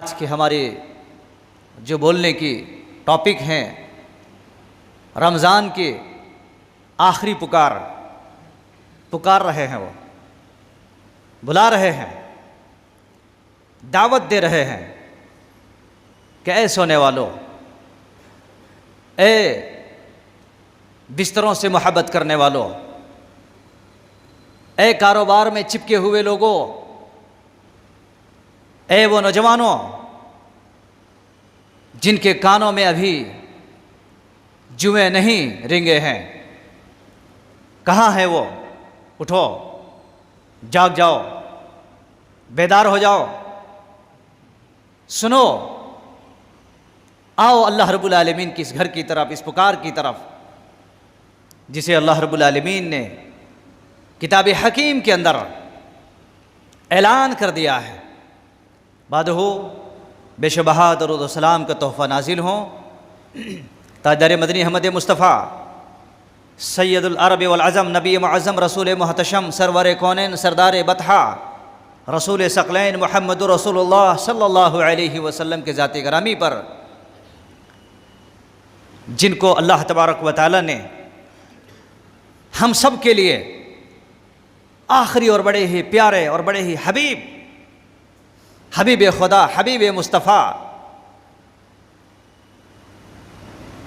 آج کے ہمارے جو بولنے کی ٹاپک ہیں رمضان کی آخری پکار رہے ہیں، وہ بلا رہے ہیں، دعوت دے رہے ہیں کہ اے سونے والو، اے بستروں سے محبت کرنے والو، اے کاروبار میں چپکے ہوئے لوگوں، اے وہ نوجوانوں جن کے کانوں میں ابھی جوئیں نہیں رنگے ہیں، کہاں ہے وہ؟ اٹھو، جاگ جاؤ، بیدار ہو جاؤ، سنو، آؤ اللہ رب العالمین کی اس گھر کی طرف، اس پکار کی طرف جسے اللہ رب العالمین نے کتاب حکیم کے اندر اعلان کر دیا ہے۔ بعد ہو بے شبہ درود و سلام کا تحفہ نازل ہوں تاجدار مدنی احمد مصطفیٰ سید العرب والعجم نبی معظم رسول محتشم سرور کونین سردار بطحا رسول ثقلین محمد رسول اللہ صلی اللہ علیہ وسلم کے ذات گرامی پر، جن کو اللہ تبارک و تعالی نے ہم سب کے لیے آخری اور بڑے ہی پیارے اور بڑے ہی حبیب خدا، حبیب مصطفیٰ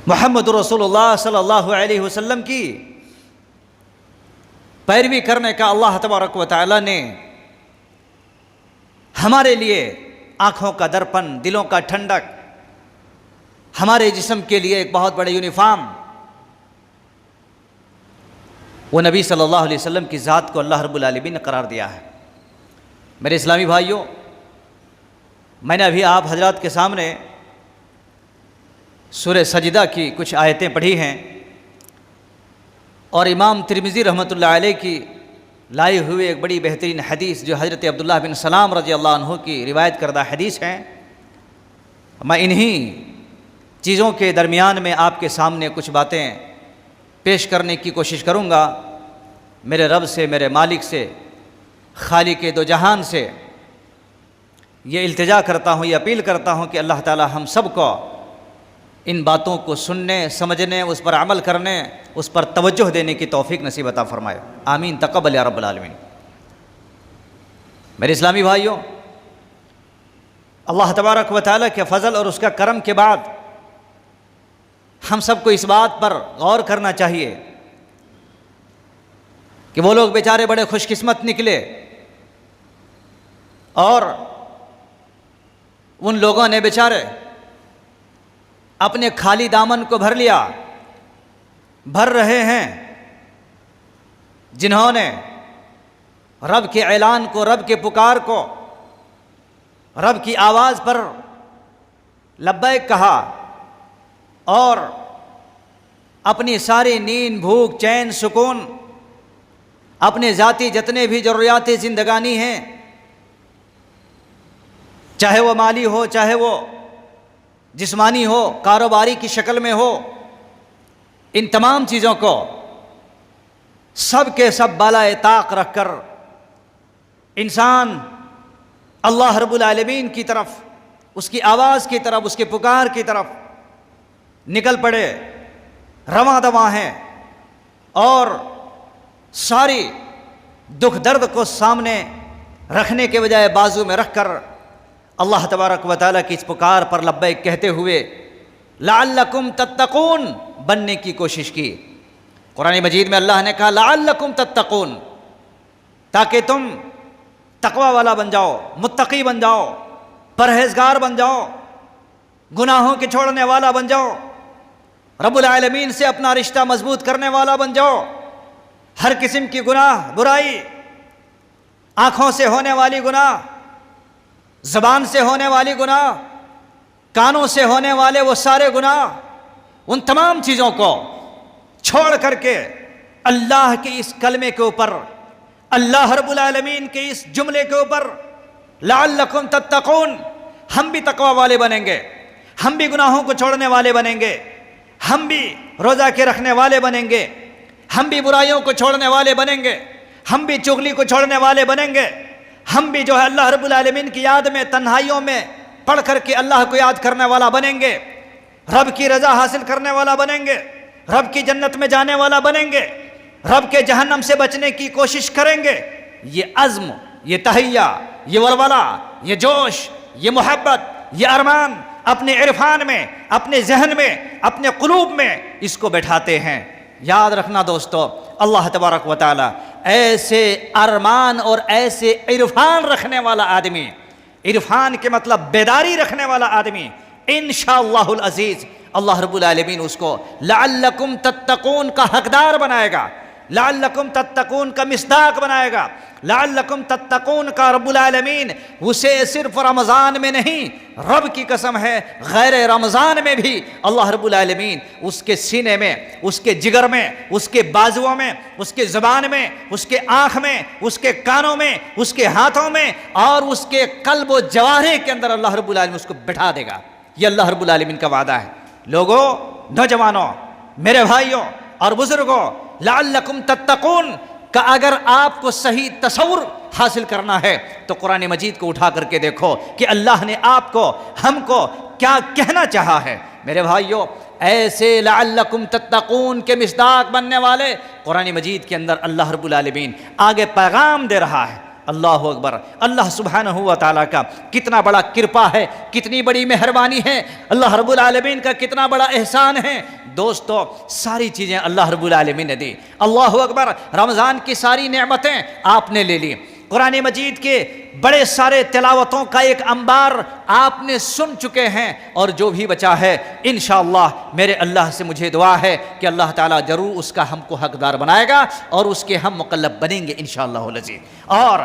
محمد رسول اللہ صلی اللہ علیہ وسلم کی پیروی کرنے کا اللہ تبارک و تعالی نے ہمارے لیے آنکھوں کا درپن، دلوں کا ٹھنڈک، ہمارے جسم کے لیے ایک بہت بڑے یونیفارم، وہ نبی صلی اللہ علیہ وسلم کی ذات کو اللہ رب العالمین نے قرار دیا ہے۔ میرے اسلامی بھائیوں، میں نے ابھی آپ حضرات کے سامنے سورہ سجدہ کی کچھ آیتیں پڑھی ہیں، اور امام ترمذی رحمۃ اللہ علیہ کی لائے ہوئے ایک بڑی بہترین حدیث جو حضرت عبداللہ بن سلام رضی اللہ عنہ کی روایت کردہ حدیث ہیں، میں انہی چیزوں کے درمیان میں آپ کے سامنے کچھ باتیں پیش کرنے کی کوشش کروں گا۔ میرے رب سے، میرے مالک سے، خالق دو جہان سے یہ التجا کرتا ہوں، یہ اپیل کرتا ہوں کہ اللہ تعالی ہم سب کو ان باتوں کو سننے، سمجھنے، اس پر عمل کرنے، اس پر توجہ دینے کی توفیق نصیب عطا فرمائے، آمین تقبل یا رب العالمین۔ میرے اسلامی بھائیوں، اللہ تبارک و تعالی کے فضل اور اس کا کرم کے بعد ہم سب کو اس بات پر غور کرنا چاہیے کہ وہ لوگ بیچارے بڑے خوش قسمت نکلے، اور ان لوگوں نے بیچارے اپنے خالی دامن کو بھر رہے ہیں جنہوں نے رب کے اعلان کو، رب کے پکار کو، رب کی آواز پر لبیک کہا، اور اپنی ساری نیند، بھوک، چین، سکون، اپنے ذاتی جتنے بھی ضروریات زندگانی ہیں، چاہے وہ مالی ہو، چاہے وہ جسمانی ہو، کاروباری کی شکل میں ہو، ان تمام چیزوں کو سب کے سب بالائے طاق رکھ کر انسان اللہ رب العالمین کی طرف، اس کی آواز کی طرف، اس کے پکار کی طرف نکل پڑے، رواں دواں ہیں، اور ساری دکھ درد کو سامنے رکھنے کے بجائے بازو میں رکھ کر اللہ تبارک و تعالیٰ کی اس پکار پر لبیک کہتے ہوئے لعلکم تتقون بننے کی کوشش کی۔ قرآن مجید میں اللہ نے کہا لعلکم تتقون، تاکہ تم تقوی والا بن جاؤ، متقی بن جاؤ، پرہیزگار بن جاؤ، گناہوں کے چھوڑنے والا بن جاؤ، رب العالمین سے اپنا رشتہ مضبوط کرنے والا بن جاؤ، ہر قسم کی گناہ، برائی، آنکھوں سے ہونے والی گناہ، زبان سے ہونے والی گناہ، کانوں سے ہونے والے وہ سارے گناہ، ان تمام چیزوں کو چھوڑ کر کے اللہ کے اس کلمے کے اوپر، اللہ رب العالمین کے اس جملے کے اوپر لعلکم تتقون، ہم بھی تقوی والے بنیں گے، ہم بھی گناہوں کو چھوڑنے والے بنیں گے، ہم بھی روزہ کے رکھنے والے بنیں گے، ہم بھی برائیوں کو چھوڑنے والے بنیں گے، ہم بھی چغلی کو چھوڑنے والے بنیں گے، ہم بھی جو ہے اللہ رب العالمین کی یاد میں، تنہائیوں میں پڑھ کر کے اللہ کو یاد کرنے والا بنیں گے، رب کی رضا حاصل کرنے والا بنیں گے، رب کی جنت میں جانے والا بنیں گے، رب کے جہنم سے بچنے کی کوشش کریں گے، یہ عزم، یہ تہیہ، یہ ولولہ، یہ جوش، یہ محبت، یہ ارمان اپنے عرفان میں، اپنے ذہن میں، اپنے قلوب میں اس کو بیٹھاتے ہیں۔ یاد رکھنا دوستو، اللہ تبارک و تعالی ایسے ارمان اور ایسے عرفان رکھنے والا آدمی، عرفان کے مطلب بیداری رکھنے والا آدمی، انشاءاللہ العزیز اللہ رب العالمین اس کو لعلکم تتقون کا حقدار بنائے گا، لعلکم تتقون کا مصداق بنائے گا، لعلکم تتقون کا رب العالمین اسے صرف رمضان میں نہیں، رب کی قسم ہے غیر رمضان میں بھی اللہ رب العالمین اس کے سینے میں، اس کے جگر میں، اس کے بازوؤں میں، اس کے زبان میں، اس کے آنکھ میں، اس کے کانوں میں، اس کے ہاتھوں میں اور اس کے قلب و جوارح کے اندر اللہ رب العالمین اس کو بٹھا دے گا۔ یہ اللہ رب العالمین کا وعدہ ہے۔ لوگوں، نوجوانوں، میرے بھائیوں اور بزرگوں، لعلکم تتقون کہ اگر آپ کو صحیح تصور حاصل کرنا ہے تو قرآن مجید کو اٹھا کر کے دیکھو کہ اللہ نے آپ کو، ہم کو کیا کہنا چاہا ہے۔ میرے بھائیوں، ایسے لعلکم تتقون کے مصداق بننے والے قرآن مجید کے اندر اللہ رب العالمین آگے پیغام دے رہا ہے۔ اللہ اکبر، اللہ سبحانہ و تعالیٰ کا کتنا بڑا کرپا ہے، کتنی بڑی مہربانی ہے، اللہ رب العالمین کا کتنا بڑا احسان ہے۔ دوستو، ساری چیزیں اللہ رب العالمین نے دی۔ اللہ اکبر، رمضان کی ساری نعمتیں آپ نے لے لی، قرآن مجید کے بڑے سارے تلاوتوں کا ایک انبار آپ نے سن چکے ہیں، اور جو بھی بچا ہے انشاءاللہ میرے اللہ سے مجھے دعا ہے کہ اللہ تعالیٰ ضرور اس کا ہم کو حقدار بنائے گا اور اس کے ہم مقلب بنیں گے انشاءاللہ العزیز۔ اور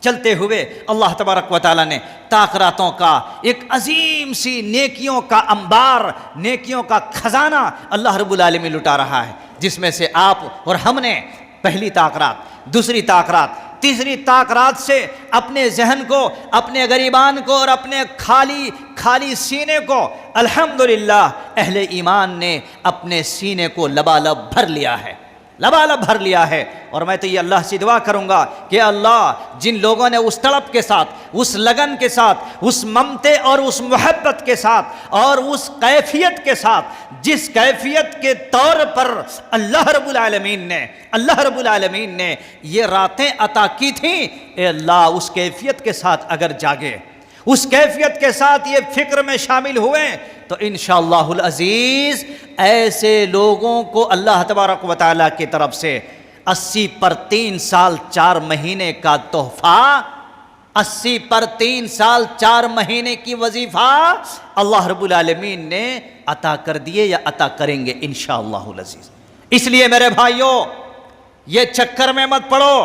چلتے ہوئے اللہ تبارک و تعالیٰ نے تاخراتوں کا ایک عظیم سی نیکیوں کا انبار، نیکیوں کا خزانہ اللہ رب العالمین لٹا رہا ہے، جس میں سے آپ اور ہم نے پہلی تاخرات، دوسری تاخرات، تیسری تاخرات سے اپنے ذہن کو، اپنے غریبان کو اور اپنے خالی سینے کو الحمدللہ اہل ایمان نے اپنے سینے کو لبالب بھر لیا ہے، لبالب بھر لیا ہے۔ اور میں تو یہ اللہ سے دعا کروں گا کہ اللہ جن لوگوں نے اس تڑپ کے ساتھ، اس لگن کے ساتھ، اس ممتے اور اس محبت کے ساتھ اور اس کیفیت کے ساتھ، جس کیفیت کے طور پر اللہ رب العالمین نے یہ راتیں عطا کی تھیں، اے اللہ اس کیفیت کے ساتھ اگر جاگے، اس کیفیت کے ساتھ یہ فکر میں شامل ہوئے تو انشاءاللہ العزیز ایسے لوگوں کو اللہ تبارک و تعالیٰ کی طرف سے 80 پر 3 سال 4 مہینے کا تحفہ، 80 پر 3 سال 4 مہینے کی وظیفہ اللہ رب العالمین نے عطا کر دیے یا عطا کریں گے انشاءاللہ العزیز۔ اس لیے میرے بھائیوں، یہ چکر میں مت پڑو،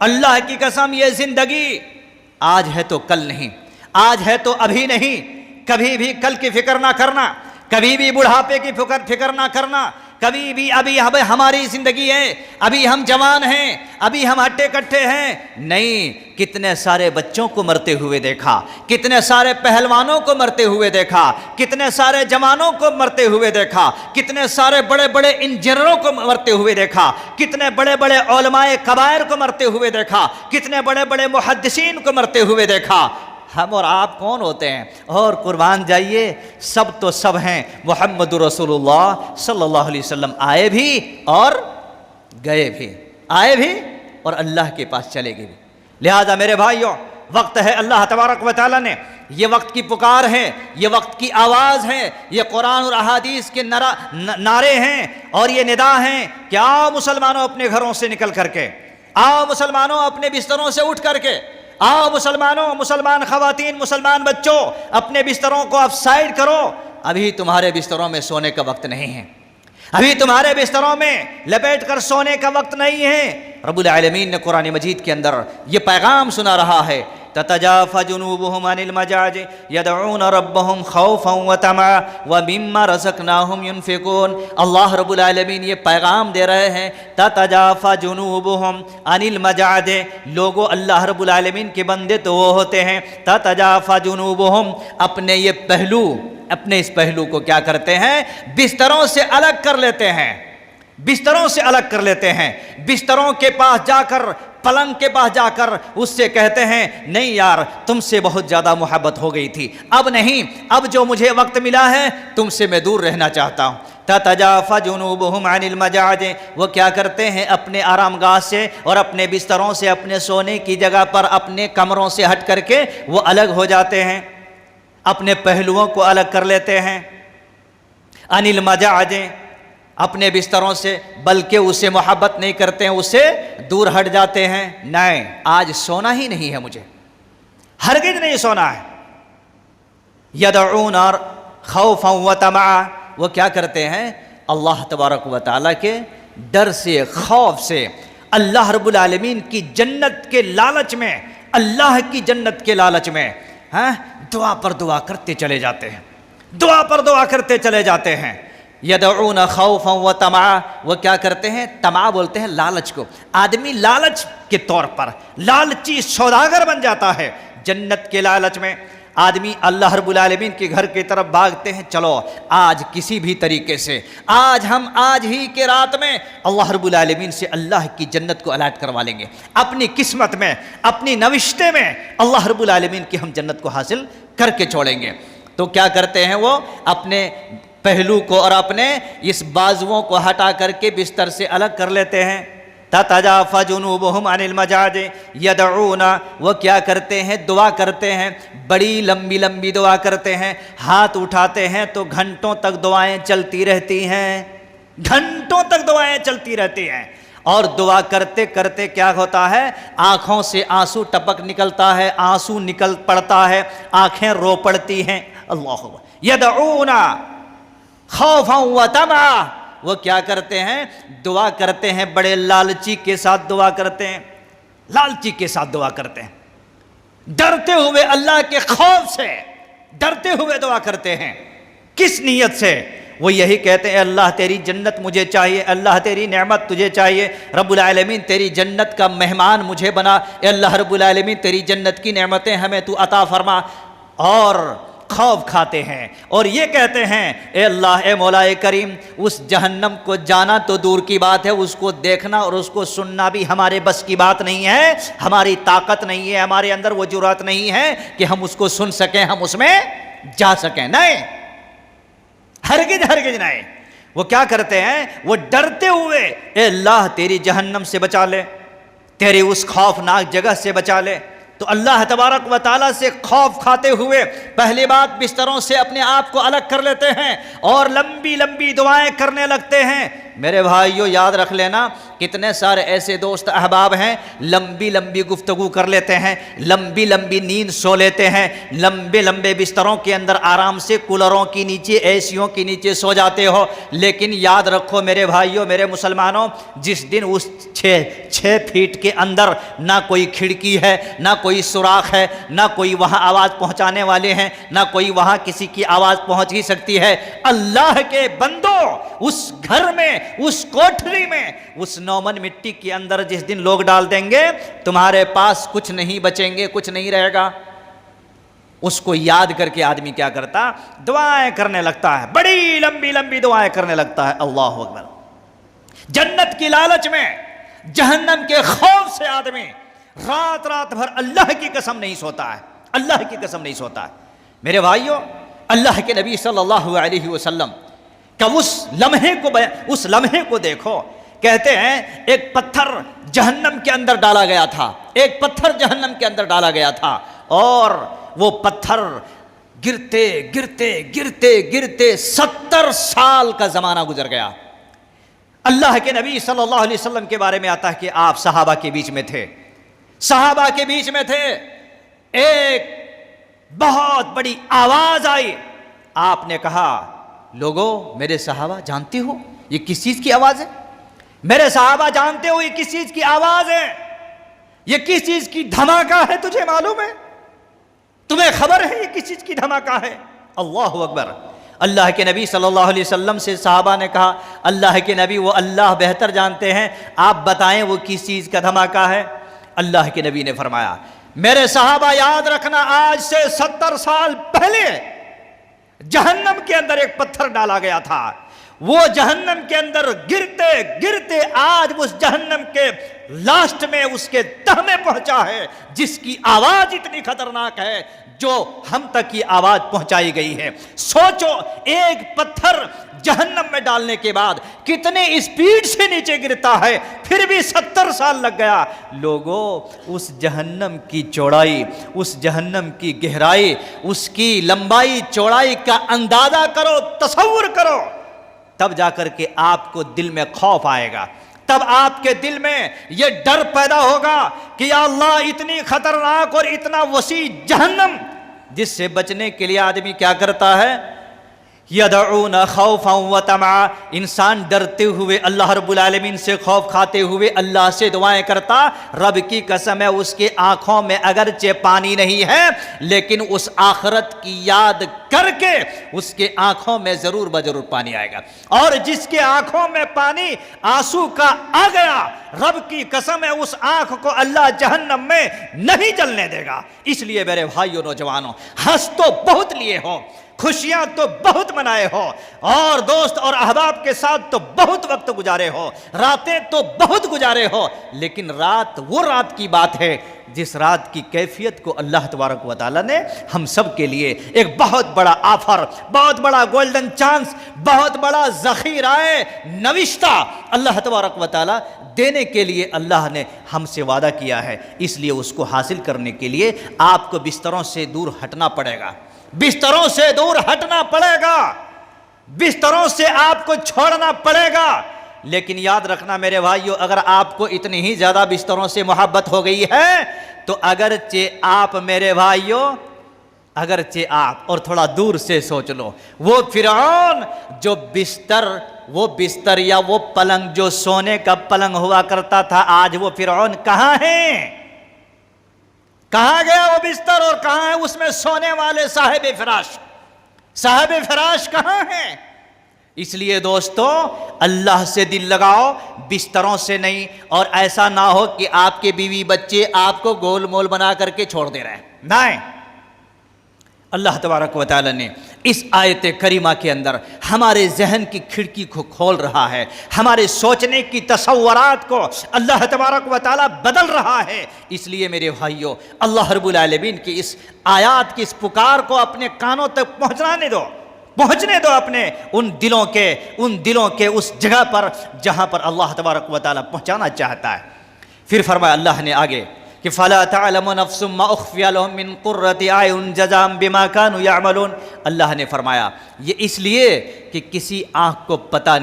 اللہ کی قسم یہ زندگی آج ہے تو کل نہیں، آج ہے تو ابھی نہیں، کبھی بھی کل کی فکر نہ کرنا، کبھی بھی بڑھاپے کی فکر نہ کرنا، کبھی بھی ابھی ہماری زندگی ہے، ابھی ہم جوان ہیں، ابھی ہم ہٹے کٹھے ہیں، نہیں، کتنے سارے بچوں کو مرتے ہوئے دیکھا، کتنے سارے پہلوانوں کو مرتے ہوئے دیکھا، کتنے سارے جوانوں کو مرتے ہوئے دیکھا، کتنے سارے بڑے بڑے انجینئروں کو مرتے ہوئے دیکھا، کتنے بڑے بڑے علماء کبائر کو مرتے ہوئے دیکھا، کتنے بڑے بڑے محدثین کو مرتے ہوئے دیکھا۔ ہم اور آپ کون ہوتے ہیں؟ اور قربان جائیے، سب تو سب ہیں، محمد رسول اللہ صلی اللہ علیہ وسلم آئے بھی اور گئے بھی، آئے بھی اور اللہ کے پاس چلے گئے بھی۔ لہذا میرے بھائیوں، وقت ہے، اللہ تبارک و تعالیٰ نے یہ وقت کی پکار ہے، یہ وقت کی آواز ہے، یہ قرآن اور احادیث کے نعرے ہیں اور یہ ندا ہیں کہ آؤ مسلمانوں اپنے گھروں سے نکل کر کے، آؤ مسلمانوں اپنے بستروں سے اٹھ کر کے، آؤ مسلمانوں، مسلمان خواتین، مسلمان بچوں، اپنے بستروں کو اپ سائڈ کرو، ابھی تمہارے بستروں میں سونے کا وقت نہیں ہے، ابھی تمہارے بستروں میں لپیٹ کر سونے کا وقت نہیں ہے۔ رب العالمین نے قرآن مجید کے اندر یہ پیغام سنا رہا ہے، تتجافى جنوبهم عن المضاجع يدعون ربهم خوفا وطمعا ومما رزقناهم ينفقون۔ اللہ رب العالمین یہ پیغام دے رہے ہیں، تتجافى جنوبهم عن المضاجع، لوگوں اللہ رب العالمین کے بندے تو وہ ہوتے ہیں، تتجافى جنوبهم، اپنے یہ پہلو، اپنے اس پہلو کو کیا کرتے ہیں؟ بستروں سے الگ کر لیتے ہیں، بستروں سے الگ کر لیتے ہیں، بستروں کے پاس جا کر پلنگ کے پاس جا کر اس سے کہتے ہیں نہیں یار تم سے بہت زیادہ محبت ہو گئی تھی، اب نہیں، اب جو مجھے وقت ملا ہے تم سے میں دور رہنا چاہتا ہوں۔ تتجافى جنوبهم عن المضاجع، وہ کیا کرتے ہیں اپنے آرام گاہ سے اور اپنے بستروں سے، اپنے سونے کی جگہ پر اپنے کمروں سے ہٹ کر کے وہ الگ ہو جاتے ہیں، اپنے پہلوؤں کو الگ کر لیتے ہیں، عن المضاجع، اپنے بستروں سے، بلکہ اسے محبت نہیں کرتے ہیں، اسے دور ہٹ جاتے ہیں، نہیں آج سونا ہی نہیں ہے مجھے، ہرگز نہیں سونا ہے۔ یدعون خوفا وطمعا، وہ کیا کرتے ہیں اللہ تبارک و تعالیٰ کے ڈر سے، خوف سے، اللہ رب العالمین کی جنت کے لالچ میں، اللہ کی جنت کے لالچ میں دعا پر دعا کرتے چلے جاتے ہیں، دعا پر دعا کرتے چلے جاتے ہیں۔ یدعون خوفا وطمعا، وہ کیا کرتے ہیں، طمع بولتے ہیں لالچ کو، آدمی لالچ کے طور پر لالچی سوداگر بن جاتا ہے، جنت کے لالچ میں آدمی اللہ رب العالمین کے گھر کی طرف بھاگتے ہیں، چلو آج کسی بھی طریقے سے آج ہی کے رات میں اللہ رب العالمین سے اللہ کی جنت کو الاٹ کروا لیں گے، اپنی قسمت میں، اپنی نوشتے میں اللہ رب العالمین کی ہم جنت کو حاصل کر کے چھوڑیں گے۔ تو کیا کرتے ہیں وہ اپنے پہلو کو اور اپنے اس بازوؤں کو ہٹا کر کے بستر سے الگ کر لیتے ہیں۔ تتجافى جنوبهم عن المضاجع یدعون، وہ کیا کرتے ہیں دعا کرتے ہیں، بڑی لمبی لمبی دعا کرتے ہیں، ہاتھ اٹھاتے ہیں تو گھنٹوں تک دعائیں چلتی رہتی ہیں، گھنٹوں تک دعائیں چلتی رہتی ہیں، اور دعا کرتے کرتے کیا ہوتا ہے آنکھوں سے آنسو ٹپک نکلتا ہے، آنسو نکل پڑتا ہے، آنکھیں رو پڑتی ہیں۔ اللہ یدعون خوفا وطمعا، وہ کیا کرتے ہیں دعا کرتے ہیں، بڑے لالچی کے ساتھ دعا کرتے ہیں، لالچی کے ساتھ دعا کرتے ہیں، ڈرتے ہوئے اللہ کے خوف سے ڈرتے ہوئے دعا کرتے ہیں۔ کس نیت سے؟ وہ یہی کہتے ہیں اللہ تیری جنت مجھے چاہیے، اللہ تیری نعمت تجھے چاہیے، رب العالمین تیری جنت کا مہمان مجھے بنا، اے اللہ رب العالمین تیری جنت کی نعمتیں ہمیں تو عطا فرما، اور خوف کھاتے ہیں اور یہ کہتے ہیں اے اللہ اے مولا کریم اس جہنم کو جانا تو دور کی بات ہے، اس کو دیکھنا اور اس کو سننا بھی ہمارے بس کی بات نہیں ہے، ہماری طاقت نہیں ہے، ہمارے اندر وہ جرات نہیں ہے کہ ہم اس کو سن سکیں، ہم اس میں جا سکیں، نہیں، ہرگز ہرگز نہیں۔ وہ کیا کرتے ہیں وہ ڈرتے ہوئے اے اللہ تیری جہنم سے بچا لے، تیری اس خوفناک جگہ سے بچا لے۔ تو اللہ تبارک و تعالیٰ سے خوف کھاتے ہوئے پہلی بات بستروں سے اپنے آپ کو الگ کر لیتے ہیں اور لمبی لمبی دعائیں کرنے لگتے ہیں۔ میرے بھائیو یاد رکھ لینا کتنے سارے ایسے دوست احباب ہیں لمبی لمبی گفتگو کر لیتے ہیں، لمبی لمبی نیند سو لیتے ہیں، لمبے لمبے بستروں کے اندر آرام سے کولروں کی نیچے اے سیوں کے نیچے سو جاتے ہو، لیکن یاد رکھو میرے بھائیو میرے مسلمانوں، جس دن اس 6 فیٹ کے اندر نہ کوئی کھڑکی ہے، نہ کوئی سوراخ ہے، نہ کوئی وہاں آواز پہنچانے والے ہیں، نہ کوئی وہاں کسی کی آواز پہنچ ہی سکتی ہے، اللہ کے بندو اس گھر میں، اس کوٹھری میں، اس نومن مٹی کے اندر جس دن لوگ ڈال دیں گے تمہارے پاس کچھ نہیں بچیں گے، کچھ نہیں رہے گا۔ اس کو یاد کر کے آدمی کیا کرتا دعائیں کرنے لگتا ہے، بڑی لمبی لمبی دعائیں کرنے لگتا ہے۔ اللہ اکبر۔ جنت کی لالچ میں، جہنم کے خوف سے آدمی رات رات بھر اللہ کی قسم نہیں سوتا ہے، اللہ کی قسم نہیں سوتا ہے۔ میرے بھائیو اللہ کے نبی صلی اللہ علیہ وسلم کہ اس لمحے کو دیکھو، کہتے ہیں ایک پتھر جہنم کے اندر ڈالا گیا تھا، ایک پتھر جہنم کے اندر ڈالا گیا تھا، اور وہ پتھر گرتے گرتے گرتے گرتے 70 سال کا زمانہ گزر گیا۔ اللہ کے نبی صلی اللہ علیہ وسلم کے بارے میں آتا ہے کہ آپ صحابہ کے بیچ میں تھے، صحابہ کے بیچ میں تھے، ایک بہت بڑی آواز آئی، آپ نے کہا لوگو میرے صحابہ جانتے ہو یہ کس چیز کی آواز ہے؟ میرے صحابہ جانتے ہو یہ کس چیز کی آواز ہے؟ یہ کس چیز کی دھماکہ ہے؟ تجھے معلوم ہے؟ تمہیں خبر ہے یہ کس چیز کی دھماکہ ہے؟ اللہ اکبر۔ اللہ کے نبی صلی اللہ علیہ وسلم سے صحابہ نے کہا اللہ کے نبی وہ اللہ بہتر جانتے ہیں، آپ بتائیں وہ کس چیز کا دھماکہ ہے؟ اللہ کے نبی نے فرمایا میرے صحابہ یاد رکھنا آج سے 70 سال پہلے جہنم کے اندر ایک پتھر ڈالا گیا تھا، وہ جہنم کے اندر گرتے گرتے آج اس جہنم کے لاسٹ میں اس کے تہ میں پہنچا ہے، جس کی آواز اتنی خطرناک ہے جو ہم تک کی آواز پہنچائی گئی ہے۔ سوچو ایک پتھر جہنم میں ڈالنے کے بعد کتنے اسپیڈ سے نیچے گرتا ہے، پھر بھی 70 سال لگ گیا۔ لوگوں، اس جہنم کی چوڑائی، اس جہنم کی گہرائی، اس کی لمبائی چوڑائی کا اندازہ کرو، تصور کرو، تب جا کر کے آپ کو دل میں خوف آئے گا، تب آپ کے دل میں یہ ڈر پیدا ہوگا کہ یا اللہ اتنی خطرناک اور اتنا وسیع جہنم، جس سے بچنے کے لیے آدمی کیا کرتا ہے؟ یدعون خوفا و طمعا، انسان ڈرتے ہوئے اللہ رب العالمین سے خوف کھاتے ہوئے اللہ سے دعائیں کرتا۔ رب کی قسم ہے اس کے آنکھوں میں اگرچہ پانی نہیں ہے، لیکن اس آخرت کی یاد کر کے اس کے آنکھوں میں ضرور بضرور پانی آئے گا، اور جس کے آنکھوں میں پانی آنسو کا آ گیا، رب کی قسم ہے اس آنکھ کو اللہ جہنم میں نہیں جلنے دے گا۔ اس لیے میرے بھائیوں نوجوانوں، ہنس تو بہت لیے ہو، خوشیاں تو بہت منائے ہو، اور دوست اور احباب کے ساتھ تو بہت وقت گزارے ہو، راتیں تو بہت گزارے ہو، لیکن رات وہ رات کی بات ہے جس رات کی کیفیت کو اللہ تبارک و تعالیٰ نے ہم سب کے لیے ایک بہت بڑا آفر، بہت بڑا گولڈن چانس، بہت بڑا ذخیرہ نوشتہ اللہ تبارک و تعالیٰ دینے کے لیے اللہ نے ہم سے وعدہ کیا ہے۔ اس لیے اس کو حاصل کرنے کے لیے آپ کو بستروں سے دور ہٹنا پڑے گا، بستروں سے دور ہٹنا پڑے گا، بستروں سے آپ کو چھوڑنا پڑے گا۔ لیکن یاد رکھنا میرے بھائیو، اگر آپ کو اتنی ہی زیادہ بستروں سے محبت ہو گئی ہے تو اگرچہ آپ میرے بھائیو، اگرچہ آپ، اور تھوڑا دور سے سوچ لو، وہ فرعون جو وہ بستر یا وہ پلنگ جو سونے کا پلنگ ہوا کرتا تھا، آج وہ فرعون کہاں ہے؟ کہاں گیا وہ بستر، اور کہاں ہے اس میں سونے والے صاحب فراش؟ صاحب فراش کہاں ہیں؟ اس لیے دوستو، اللہ سے دل لگاؤ، بستروں سے نہیں، اور ایسا نہ ہو کہ آپ کے بیوی بچے آپ کو گول مول بنا کر کے چھوڑ دے رہے ہیں۔ نہیں، اللہ تبارک و تعالی نے اس آیت کریمہ کے اندر ہمارے ذہن کی کھڑکی کو کھول رہا ہے، ہمارے سوچنے کی تصورات کو اللہ تبارک و تعالی بدل رہا ہے۔ اس لیے میرے بھائیوں، اللہ رب العالمین کی اس آیات کی اس پکار کو اپنے کانوں تک پہنچنے دو اپنے ان دلوں کے اس جگہ پر جہاں پر اللہ تبارک و تعالی پہنچانا چاہتا ہے۔ پھر فرمایا اللہ نے آگے کہ فَلَا تَعْلَمُ نَفْسٌ مَّا أُخْفِيَ لَهُم مِّن قُرَّةِ أَعْيُنٍ جَزَاءً بِمَا كَانُوا يَعْمَلُونَ۔ اللہ نے فرمایا یہ اس لیے کہ کسی آنکھ کو پتہ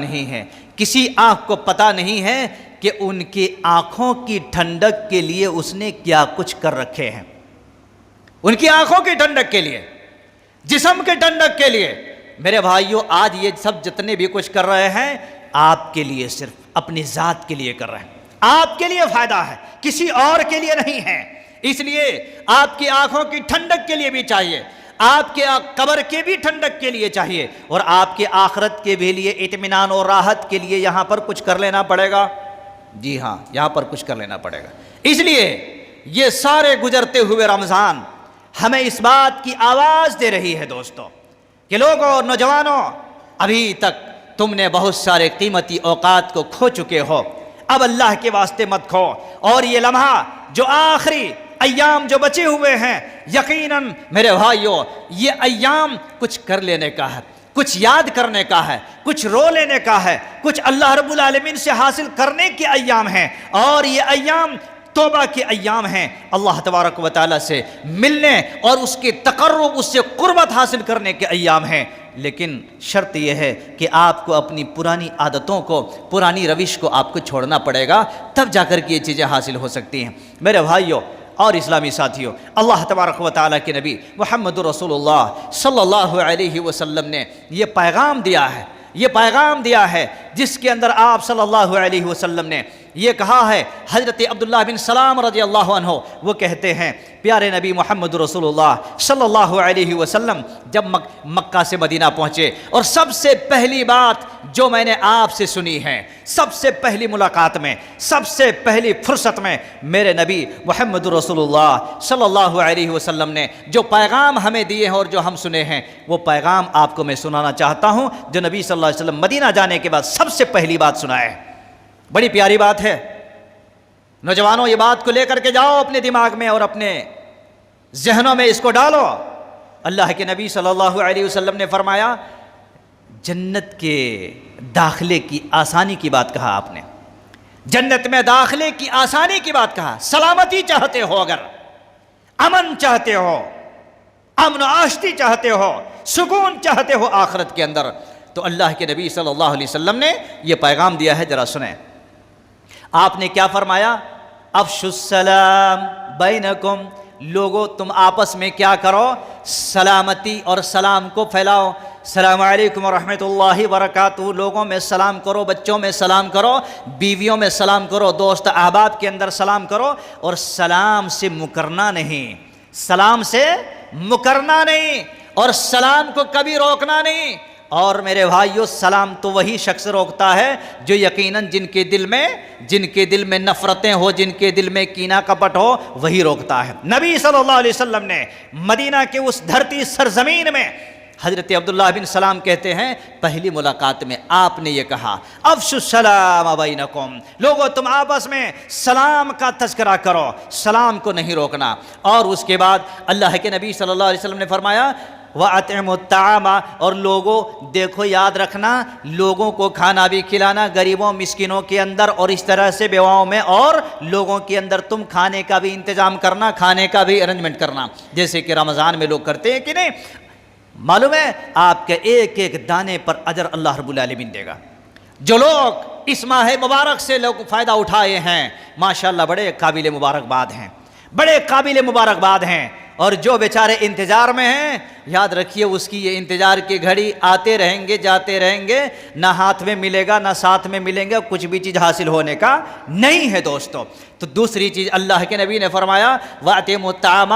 نہیں ہے کہ ان کی آنکھوں کی ٹھنڈک کے لیے اس نے کیا کچھ کر رکھے ہیں۔ ان کی آنکھوں کی ٹھنڈک کے لیے، جسم کے ٹھنڈک کے لیے، میرے بھائیوں آج یہ سب جتنے بھی کچھ کر رہے ہیں آپ کے لیے، صرف اپنی ذات کے لیے کر رہے ہیں، آپ کے لیے فائدہ ہے، کسی اور کے لیے نہیں ہے۔ اس لیے آپ کی آنکھوں کی ٹھنڈک کے لیے بھی چاہیے، آپ کے قبر کے بھی ٹھنڈک کے لیے چاہیے، اور آپ کے آخرت کے بھی لیے اطمینان اور راحت کے لیے یہاں پر کچھ کر لینا پڑے گا۔ جی ہاں، یہاں پر کچھ کر لینا پڑے گا۔ اس لیے یہ سارے گزرتے ہوئے رمضان ہمیں اس بات کی آواز دے رہی ہے دوستو کہ لوگوں، نوجوانوں، ابھی تک تم نے بہت سارے قیمتی اوقات کو کھو چکے ہو، اب اللہ کے واسطے مت کھو، اور یہ لمحہ جو آخری ایام جو بچے ہوئے ہیں، یقیناً میرے بھائیوں یہ ایام کچھ کر لینے کا ہے، کچھ یاد کرنے کا ہے، کچھ رو لینے کا ہے، کچھ اللہ رب العالمین سے حاصل کرنے کے ایام ہیں، اور یہ ایام توبہ کے ایام ہیں، اللہ تبارک و تعالیٰ سے ملنے اور اس کے تقرب، اس سے قربت حاصل کرنے کے ایام ہیں۔ لیکن شرط یہ ہے کہ آپ کو اپنی پرانی عادتوں کو، پرانی روش کو آپ کو چھوڑنا پڑے گا، تب جا کر کے یہ چیزیں حاصل ہو سکتی ہیں۔ میرے بھائیوں اور اسلامی ساتھیوں، اللہ تبارک و تعالیٰ کے نبی محمد رسول اللہ صلی اللہ علیہ وسلم نے یہ پیغام دیا ہے جس کے اندر آپ صلی اللہ علیہ وسلم نے یہ کہا ہے حضرت عبداللہ بن سلام رضی اللہ عنہ، وہ کہتے ہیں پیارے نبی محمد رسول اللہ صلی اللہ علیہ وسلم جب مکہ سے مدینہ پہنچے، اور سب سے پہلی بات جو میں نے آپ سے سنی ہے، سب سے پہلی ملاقات میں، سب سے پہلی فرصت میں میرے نبی محمد رسول اللہ صلی اللہ علیہ وسلم نے جو پیغام ہمیں دیے ہیں اور جو ہم سنے ہیں، وہ پیغام آپ کو میں سنانا چاہتا ہوں جو نبی صلی اللہ علیہ وسلم مدینہ جانے کے بعد سب سے پہلی بات سنائے۔ بڑی پیاری بات ہے، نوجوانوں یہ بات کو لے کر کے جاؤ اپنے دماغ میں اور اپنے ذہنوں میں اس کو ڈالو۔ اللہ کے نبی صلی اللہ علیہ وسلم نے فرمایا، جنت کے داخلے کی آسانی کی بات کہا آپ نے، جنت میں داخلے کی آسانی کی بات کہا۔ سلامتی چاہتے ہو، اگر امن چاہتے ہو، امن و آشتی چاہتے ہو، سکون چاہتے ہو آخرت کے اندر، تو اللہ کے نبی صلی اللہ علیہ وسلم نے یہ پیغام دیا ہے، ذرا سنیں۔ آپ نے کیا فرمایا؟ افشوا السلام بینکم، لوگوں تم آپس میں کیا کرو؟ سلامتی اور سلام کو پھیلاؤ۔ السلام علیکم ورحمۃ اللہ وبرکاتہ، لوگوں میں سلام کرو، بچوں میں سلام کرو، بیویوں میں سلام کرو، دوست احباب کے اندر سلام کرو، اور سلام سے مکرنا نہیں، سلام سے مکرنا نہیں، اور سلام کو کبھی روکنا نہیں۔ اور میرے بھائیو، سلام تو وہی شخص روکتا ہے جو یقیناً جن کے دل میں نفرتیں ہو، جن کے دل میں کینہ کپٹ ہو، وہی روکتا ہے۔ نبی صلی اللہ علیہ وسلم نے مدینہ کے اس دھرتی سرزمین میں، حضرت عبداللہ بن سلام کہتے ہیں پہلی ملاقات میں آپ نے یہ کہا، افشوا السلام بینکم، لوگوں تم آپس میں سلام کا تذکرہ کرو، سلام کو نہیں روکنا۔ اور اس کے بعد اللہ کے نبی صلی اللہ علیہ وسلم نے فرمایا، وَأَطْعِمُوا الطَّعَامَ، اور لوگوں دیکھو یاد رکھنا، لوگوں کو کھانا بھی کھلانا، غریبوں مسکینوں کے اندر، اور اس طرح سے بیواؤں میں اور لوگوں کے اندر تم کھانے کا بھی انتظام کرنا، کھانے کا بھی ارینجمنٹ کرنا، جیسے کہ رمضان میں لوگ کرتے ہیں کہ نہیں۔ معلوم ہے آپ کے ایک ایک دانے پر اجر اللہ رب العالمین دے گا۔ جو لوگ اس ماہ مبارک سے لوگ فائدہ اٹھائے ہیں، ماشاءاللہ بڑے قابل مبارکباد ہیں، بڑے قابل مبارکباد ہیں۔ اور جو بیچارے انتظار میں ہیں، یاد رکھیے اس کی یہ انتظار کی گھڑی آتے رہیں گے جاتے رہیں گے، نہ ہاتھ میں ملے گا نہ ساتھ میں ملیں گے، کچھ بھی چیز حاصل ہونے کا نہیں ہے دوستو۔ تو دوسری چیز اللہ کے نبی نے فرمایا، وَأَطْعِمُوا الطَّعَامَ،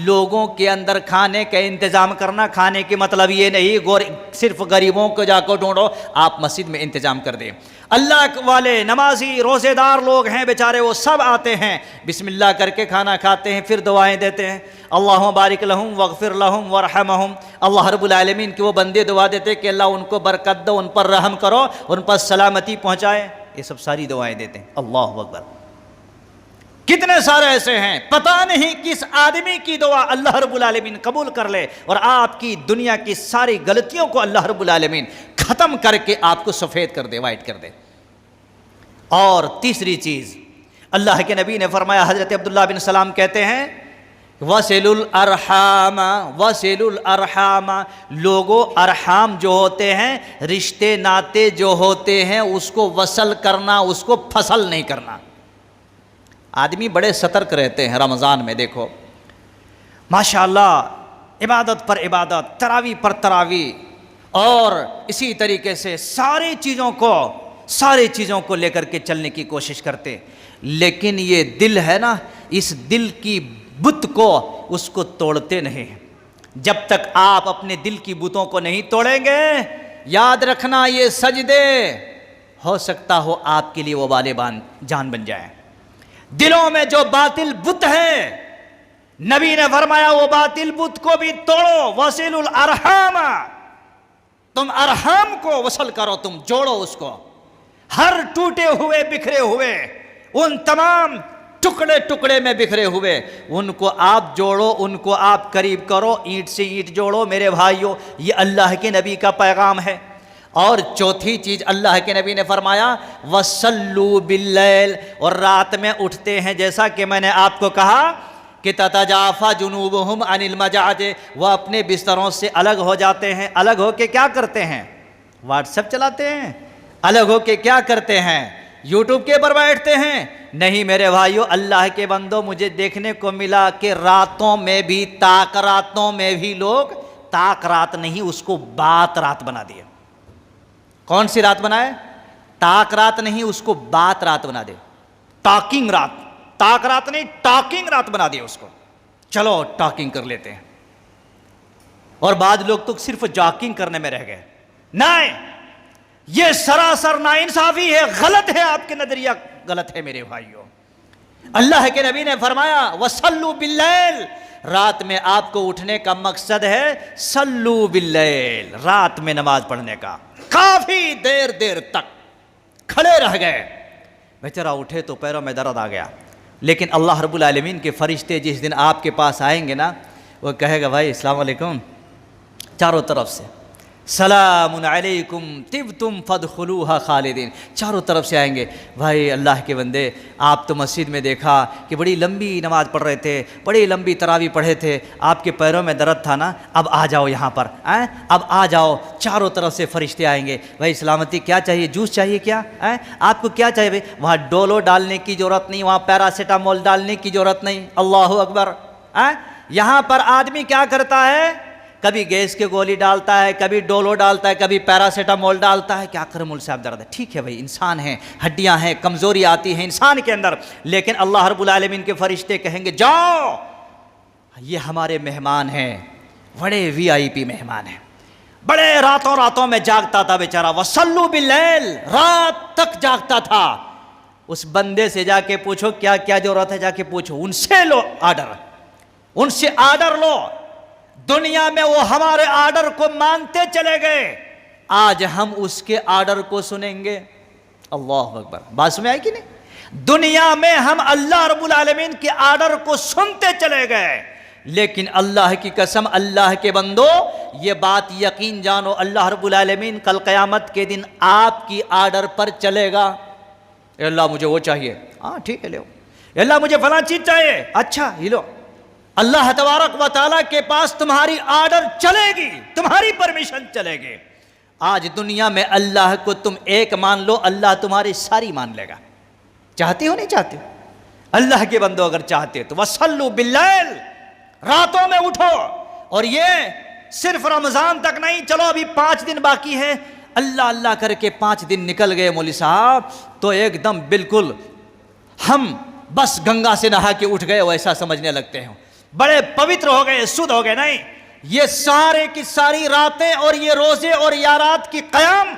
لوگوں کے اندر کھانے کا انتظام کرنا۔ کھانے کی مطلب یہ نہیں صرف غریبوں کو جا کر ڈھونڈو، آپ مسجد میں انتظام کر دیں۔ اللہ والے نمازی روزے دار لوگ ہیں بیچارے، وہ سب آتے ہیں، بسم اللہ کر کے کھانا کھاتے ہیں، پھر دعائیں دیتے ہیں، اللہم بارک لہم واغفر لہم وارحمہم۔ اللہ رب العالمین کے وہ بندے دعا دیتے کہ اللہ ان کو برکت دو، ان پر رحم کرو، ان پر سلامتی پہنچائے، یہ سب ساری دعائیں دیتے ہیں۔ اللہ اکبر۔ کتنے سارے ایسے ہیں، پتہ نہیں کس آدمی کی دعا اللہ رب العالمین قبول کر لے اور آپ کی دنیا کی ساری غلطیوں کو اللہ رب العالمین ختم کر کے آپ کو سفید کر دے، وائٹ کر دے۔ اور تیسری چیز اللہ کے نبی نے فرمایا، حضرت عبداللہ بن سلام کہتے ہیں، وَصِلُوا الْأَرْحَامَ وَصِلُوا الْأَرْحَامَ، لوگوں ارحام جو ہوتے ہیں، رشتے ناتے جو ہوتے ہیں، اس کو وصل کرنا، اس کو پھسل نہیں کرنا۔ آدمی بڑے سترک رہتے ہیں رمضان میں، دیکھو ماشاءاللہ عبادت پر عبادت، تراویح پر تراویح، اور اسی طریقے سے ساری چیزوں کو لے کر کے چلنے کی کوشش کرتے، لیکن یہ دل ہے نا، اس دل کی بت کو اس کو توڑتے نہیں۔ جب تک آپ اپنے دل کی بتوں کو نہیں توڑیں گے، یاد رکھنا یہ سجدے ہو سکتا ہو آپ کے لیے وہ والے جان بن جائیں۔ دلوں میں جو باطل بت ہے، نبی نے فرمایا وہ باطل بت کو بھی توڑو، وصلوا الارحام، تم ارحام کو وصل کرو، تم جوڑو اس کو، ہر ٹوٹے ہوئے بکھرے ہوئے، ان تمام ٹکڑے ٹکڑے میں بکھرے ہوئے، ان کو آپ جوڑو، ان کو آپ قریب کرو، اینٹ سے اینٹ جوڑو میرے بھائیو، یہ اللہ کے نبی کا پیغام ہے۔ اور چوتھی چیز اللہ کے نبی نے فرمایا، وَصَلُّوا بِاللَّيْلِ، اور رات میں اٹھتے ہیں، جیسا کہ میں نے آپ کو کہا کہ تَتَجَافَى جُنُوبُهُمْ عَنِ الْمَضَاجِعِ، وہ اپنے بستروں سے الگ ہو جاتے ہیں۔ الگ ہو کے کیا کرتے ہیں؟ واٹس ایپ چلاتے ہیں۔ الگ ہو کے کیا کرتے ہیں؟ یوٹیوب کے پر بیٹھتے ہیں؟ نہیں میرے بھائیو، اللہ کے بندو، مجھے دیکھنے کو ملا کہ راتوں میں بھی، تاک راتوں میں بھی لوگ تاک رات نہیں، اس کو بات رات بنا دیا۔ کون سی رات بنائے؟ تاک رات نہیں، اس کو بات رات بنا دے۔ ٹاکنگ رات، تاک رات نہیں، ٹاکنگ رات بنا دی اس کو، چلو ٹاکنگ کر لیتے ہیں. اور بعض لوگ تو صرف جاکنگ کرنے میں رہ گئے. نہیں، یہ سراسر ناانصافی ہے، غلط ہے، آپ کے نظریہ غلط ہے میرے بھائیوں. اللہ کے نبی نے فرمایا وَصَلُّوا بِاللَّيْلِ، رات میں آپ کو اٹھنے کا مقصد ہے صلو باللیل، رات میں نماز پڑھنے کا. کافی دیر تک کھڑے رہ گئے، بیچارہ اٹھے تو پیروں میں درد آ گیا. لیکن اللہ رب العالمین کے فرشتے جس دن آپ کے پاس آئیں گے نا، وہ کہے گا بھائی السلام علیکم، چاروں طرف سے سلام علیکم طبتم فادخلوها خالدین، چاروں طرف سے آئیں گے. بھائی اللہ کے بندے، آپ تو مسجد میں دیکھا کہ بڑی لمبی نماز پڑھ رہے تھے، بڑی لمبی تراویح پڑھے تھے، آپ کے پیروں میں درد تھا نا، اب آ جاؤ یہاں پر، اب آ جاؤ. چاروں طرف سے فرشتے آئیں گے. بھائی سلامتی کیا چاہیے، جوس چاہیے کیا، آپ کو کیا چاہیے؟ بھائی وہاں ڈولو ڈالنے کی ضرورت نہیں، وہاں پیراسیٹامول ڈالنے کی ضرورت نہیں. اللہ اکبر. یہاں پر آدمی کیا کرتا ہے، کبھی گیس کی گولی ڈالتا ہے، کبھی ڈولو ڈالتا ہے، کبھی پیراسیٹامول ڈالتا ہے. کیا کرے مول صاحب، درد ہے. ٹھیک ہے بھائی، انسان ہے، ہڈیاں ہیں، کمزوری آتی ہے انسان کے اندر. لیکن اللہ رب العالمین کے فرشتے کہیں گے جاؤ، یہ ہمارے مہمان ہیں، بڑے وی آئی پی مہمان ہیں، بڑے راتوں میں جاگتا تھا بیچارہ. وصلوا باللیل، رات تک جاگتا تھا. اس بندے سے جا کے پوچھو کیا کیا ضرورت ہے، جا کے پوچھو ان سے، لو آرڈر، ان سے آرڈر لو. دنیا میں وہ ہمارے آرڈر کو مانتے چلے گئے، آج ہم اس کے آرڈر کو سنیں گے. اللہ اکبر. بات سمجھ آئی کہ نہیں؟ دنیا میں ہم اللہ رب العالمین کے آرڈر کو سنتے چلے گئے، لیکن اللہ کی قسم، اللہ کے بندو، یہ بات یقین جانو، اللہ رب العالمین کل قیامت کے دن آپ کی آرڈر پر چلے گا. اے اللہ مجھے وہ چاہیے، ہاں ٹھیک ہے لو. اے اللہ مجھے فلاں چیز چاہیے، اچھا یہ لو. اللہ تبارک و تعالیٰ کے پاس تمہاری آرڈر چلے گی، تمہاری پرمیشن چلے گی. آج دنیا میں اللہ کو تم ایک مان لو، اللہ تمہاری ساری مان لے گا. چاہتے ہو نہیں چاہتے ہو؟ اللہ کے بندو اگر چاہتے تو وصلوا باللیل، راتوں میں اٹھو. اور یہ صرف رمضان تک نہیں، چلو ابھی 5 دن باقی ہے، اللہ اللہ کر کے 5 دن نکل گئے مولوی صاحب تو ایک دم بالکل ہم بس گنگا سے نہا کے اٹھ گئے ویسا سمجھنے لگتے ہیں، بڑے پوتر ہو گئے، سدھ ہو گئے. نہیں، یہ سارے کی ساری راتیں اور یہ روزے اور یہ رات کی قیام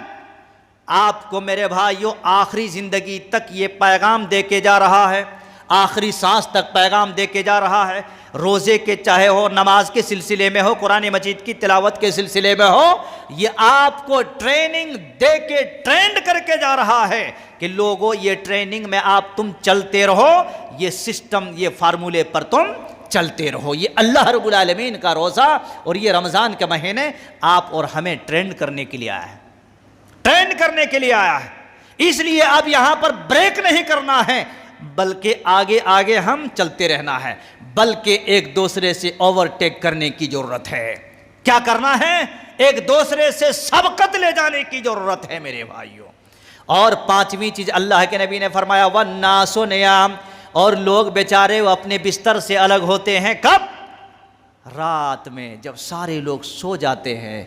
آپ کو میرے بھائیوں آخری زندگی تک یہ پیغام دے کے جا رہا ہے، آخری سانس تک پیغام دے کے جا رہا ہے. روزے کے چاہے ہو، نماز کے سلسلے میں ہو، قرآن مجید کی تلاوت کے سلسلے میں ہو، یہ آپ کو ٹریننگ دے کے ٹرینڈ کر کے جا رہا ہے کہ لوگوں یہ ٹریننگ میں آپ تم چلتے رہو، یہ سسٹم، یہ فارمولے پر تم چلتے رہو. یہ اللہ رب العالمین کا روزہ اور یہ رمضان کے مہینے آپ اور ہمیں ٹرینڈ کرنے کے لیے آیا ہے، ٹرینڈ کرنے کے لیے آیا ہے. اس لیے اب یہاں پر بریک نہیں کرنا ہے، بلکہ آگے آگے ہم چلتے رہنا ہے، بلکہ ایک دوسرے سے اوورٹیک کرنے کی ضرورت ہے. کیا کرنا ہے؟ ایک دوسرے سے سبقت لے جانے کی ضرورت ہے میرے بھائیوں. اور 5ویں چیز اللہ کے نبی نے فرمایا وَالنَّاسُ نِيَامٌ، اور لوگ بیچارے وہ اپنے بستر سے الگ ہوتے ہیں کب؟ رات میں، جب سارے لوگ سو جاتے ہیں،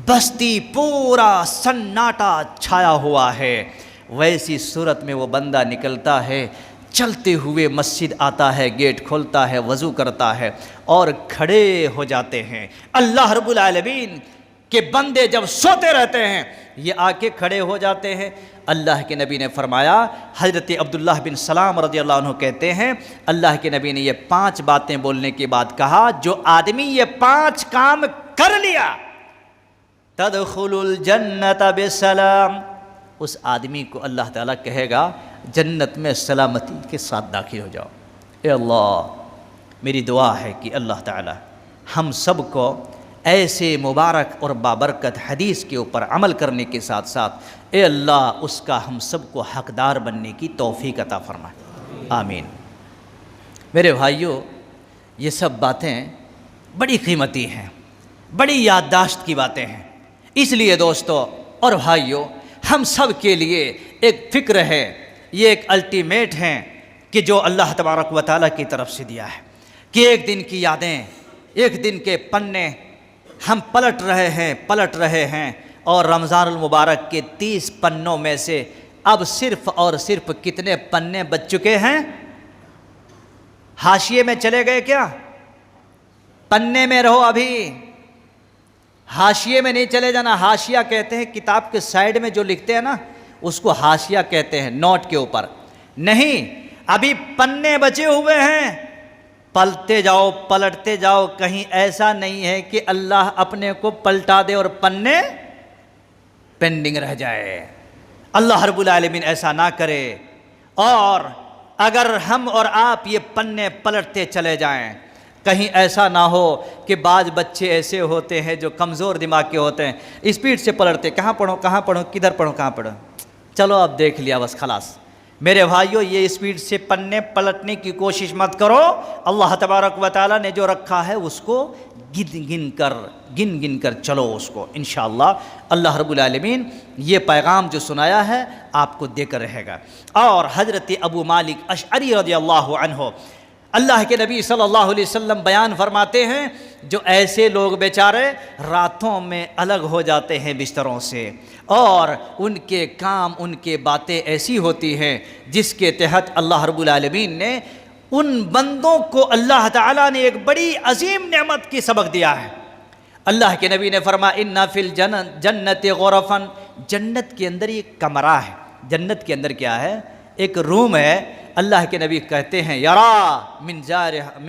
بستی پورا سناٹا چھایا ہوا ہے، ویسی صورت میں وہ بندہ نکلتا ہے، چلتے ہوئے مسجد آتا ہے، گیٹ کھولتا ہے، وضو کرتا ہے اور کھڑے ہو جاتے ہیں. اللہ رب العالمین کے بندے جب سوتے رہتے ہیں یہ آ کے کھڑے ہو جاتے ہیں. اللہ کے نبی نے فرمایا، حضرت عبداللہ بن سلام رضی اللہ عنہ کہتے ہیں اللہ کے نبی نے یہ 5 باتیں بولنے کے بعد کہا، جو آدمی یہ 5 کام کر لیا تدخل الجنت بسلام، اس آدمی کو اللہ تعالیٰ کہے گا جنت میں سلامتی کے ساتھ داخل ہو جاؤ. اے اللہ، میری دعا ہے کہ اللہ تعالیٰ ہم سب کو ایسے مبارک اور بابرکت حدیث کے اوپر عمل کرنے کے ساتھ ساتھ اے اللہ اس کا ہم سب کو حقدار بننے کی توفیق عطا فرمائے، آمین. میرے بھائیوں، یہ سب باتیں بڑی قیمتی ہیں، بڑی یادداشت کی باتیں ہیں. اس لیے دوستو اور بھائیوں، ہم سب کے لیے ایک فکر ہے، یہ ایک الٹیمیٹ ہے کہ جو اللہ تبارک و تعالیٰ کی طرف سے دیا ہے کہ ایک دن کی یادیں، ایک دن کے پنے ہم پلٹ رہے ہیں اور رمضان المبارک کے 30 پنوں میں سے اب صرف اور صرف کتنے پنے بچ چکے ہیں؟ حاشیے میں چلے گئے کیا؟ پنے میں رہو، ابھی حاشیے میں نہیں چلے جانا۔ حاشیہ کہتے ہیں کتاب کے سائیڈ میں جو لکھتے ہیں نا، اس کو حاشیہ کہتے ہیں، نوٹ کے اوپر نہیں۔ ابھی پنے بچے ہوئے ہیں، پلٹتے جاؤ پلٹتے جاؤ، کہیں ایسا نہیں ہے کہ اللہ اپنے کو پلٹا دے اور پنے پینڈنگ رہ جائے۔ اللہ رب العالمین ایسا نہ کرے۔ اور اگر ہم اور آپ یہ پنے پلٹتے چلے جائیں، کہیں ایسا نہ ہو کہ بعض بچے ایسے ہوتے ہیں جو کمزور دماغ کے ہوتے ہیں، اسپیڈ سے پلٹتے، کہاں پڑھوں کدھر پڑھوں کہاں پڑھوں، چلو اب دیکھ لیا بس خلاص۔ میرے بھائیوں، یہ اسپیڈ سے پنے پلٹنے کی کوشش مت کرو۔ اللہ تبارک و تعالیٰ نے جو رکھا ہے اس کو گن گن کر چلو اس کو، انشاءاللہ اللہ رب العالمین یہ پیغام جو سنایا ہے آپ کو دے کر رہے گا۔ اور حضرت ابو مالک اشعری رضی اللہ عنہ، اللہ کے نبی صلی اللہ علیہ وسلم بیان فرماتے ہیں، جو ایسے لوگ بیچارے راتوں میں الگ ہو جاتے ہیں بستروں سے، اور ان کے کام ان کے باتیں ایسی ہوتی ہیں جس کے تحت اللہ رب العالمین نے ان بندوں کو اللہ تعالیٰ نے ایک بڑی عظیم نعمت کی سبق دیا ہے۔ اللہ کے نبی نے فرمایا ان فی الجنت غرفا، جنت کے اندر ایک کمرہ ہے۔ جنت کے اندر کیا ہے؟ ایک روم ہے۔ اللہ کے نبی کہتے ہیں یرا من